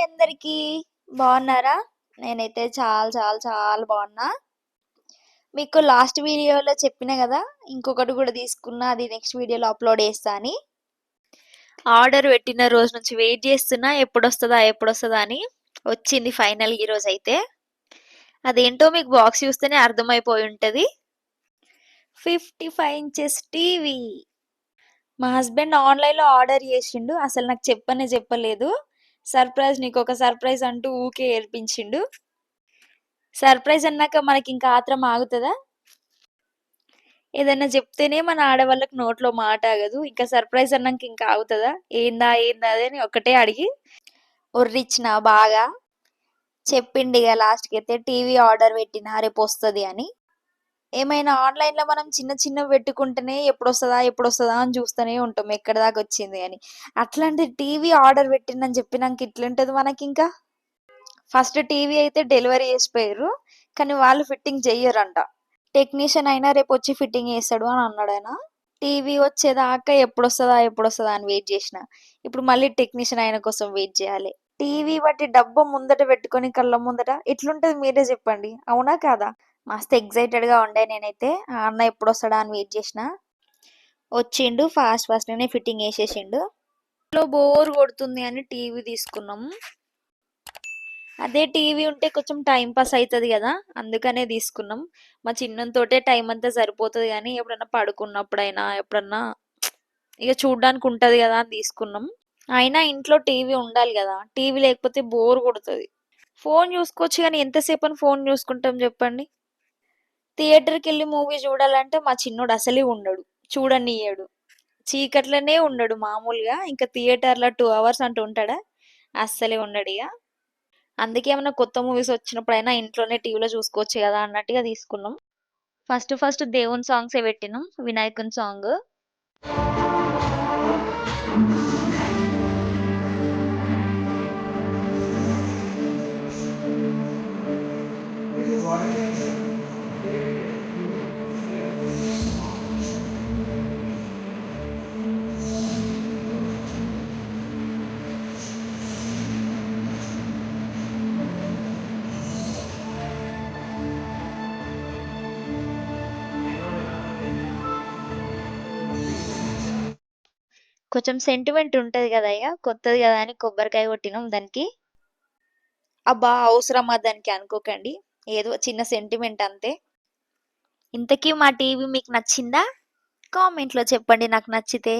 అందరికీ. బాగున్నారా? నేనైతే చాలా చాలా చాలా బాగున్నా. మీకు లాస్ట్ వీడియోలో చెప్పిన కదా, ఇంకొకటి కూడా తీసుకున్నా, అది నెక్స్ట్ వీడియోలో అప్లోడ్ చేస్తా అని. ఆర్డర్ పెట్టిన రోజు నుంచి వెయిట్ చేస్తున్నా, ఎప్పుడొస్తుందా అని. వచ్చింది ఫైనల్ ఈ రోజు అయితే. అదేంటో మీకు బాక్స్ చూస్తేనే అర్థమైపోయి ఉంటుంది. 55 ఇంచెస్ టీవీ. మా హస్బెండ్ ఆన్లైన్లో ఆర్డర్ చేసిండు, అసలు నాకు చెప్పలేదు. సర్ప్రైజ్, నీకు ఒక సర్ప్రైజ్ అంటూ ఊకే ఏర్పించిండు. సర్ప్రైజ్ అన్నాక మనకి ఇంకా ఆత్రం ఆగుతుందా? ఏదైనా చెప్తేనే మన ఆడవాళ్ళకి నోట్లో మాట ఆగదు, ఇంకా సర్ప్రైజ్ అన్నాక ఇంకా ఆగుతుందా? ఏందా అని ఒకటే అడిగి ఒర్రిచ్చిన బాగా. చెప్పిండి ఇక లాస్ట్కి అయితే టీవీ ఆర్డర్ పెట్టినా రేపు వస్తుంది అని. ఏమైనా ఆన్లైన్లో మనం చిన్న చిన్నవి పెట్టుకుంటేనే ఎప్పుడొస్తుందా అని చూస్తూనే ఉంటాం ఎక్కడ దాకా వచ్చింది అని. అట్లాంటి టీవీ ఆర్డర్ పెట్టిందని చెప్పినాక ఇట్లుంటుంది మనకి ఇంకా. ఫస్ట్ టీవీ అయితే డెలివరీ చేసిపోయారు, కానీ వాళ్ళు ఫిట్టింగ్ చెయ్యరంట. టెక్నీషియన్ అయినా రేపు వచ్చి ఫిట్టింగ్ చేస్తాడు అని అన్నాడు ఆయన. టీవీ వచ్చేదాకా ఎప్పుడొస్తుందా అని వెయిట్ చేసిన. ఇప్పుడు మళ్ళీ టెక్నీషియన్ అయిన కోసం వెయిట్ చేయాలి. టీవీ బట్టి డబ్బా ముందట పెట్టుకొని కళ్ళ ముందట ఎట్లుంటది మీరే చెప్పండి, అవునా కాదా? మస్తు ఎక్సైటెడ్ గా ఉండే నేనైతే. ఆ అన్న ఎప్పుడొస్తాడా అని వెయిట్ చేసిన. వచ్చిండు, ఫాస్ట్ గానే ఫిట్టింగ్ వేసేసిండు. బోర్ కొడుతుంది అని టీవీ తీసుకున్నాం. అదే టీవీ ఉంటే కొంచెం టైం పాస్ అవుతుంది కదా, అందుకనే తీసుకున్నాం. మా చిన్నంతోటే టైం అంతా సరిపోతుంది, కానీ ఎప్పుడన్నా పడుకున్నప్పుడైనా ఎప్పుడన్నా ఇక చూడ్డానికి ఉంటది కదా అని తీసుకున్నాం. అయినా ఇంట్లో టీవీ ఉండాలి కదా, టీవీ లేకపోతే బోర్ కొడుతుంది. ఫోన్ చూసుకోవచ్చు కానీ ఎంతసేపు అని ఫోన్ చూసుకుంటాం చెప్పండి. థియేటర్కి వెళ్ళి మూవీ చూడాలంటే మా చిన్నోడు అసలే ఉండడు, చూడనియ్యడు. చీకట్లనే ఉండడు మామూలుగా, ఇంకా థియేటర్లో 2 hours అంటూ ఉంటాడా? అస్సలే ఉండడు ఇక. అందుకే ఏమన్నా కొత్త మూవీస్ వచ్చినప్పుడైనా ఇంట్లోనే టీవీలో చూసుకోవచ్చు కదా అన్నట్టుగా తీసుకున్నాం. ఫస్ట్ దేవుని సాంగ్సే పెట్టినాం, వినాయకుని సాంగ్. కొంచెం సెంటిమెంట్ ఉంటది కదా, ఇక కొత్తది కదా అని కొబ్బరికాయ కొట్టినాం దానికి. అబ్బా అవసరమా దానికి అనుకోకండి, ఏదో చిన్న సెంటిమెంట్ అంతే. ఇంతకీ మా టీవీ మీకు నచ్చిందా? కామెంట్లో చెప్పండి నాకు నచ్చితే.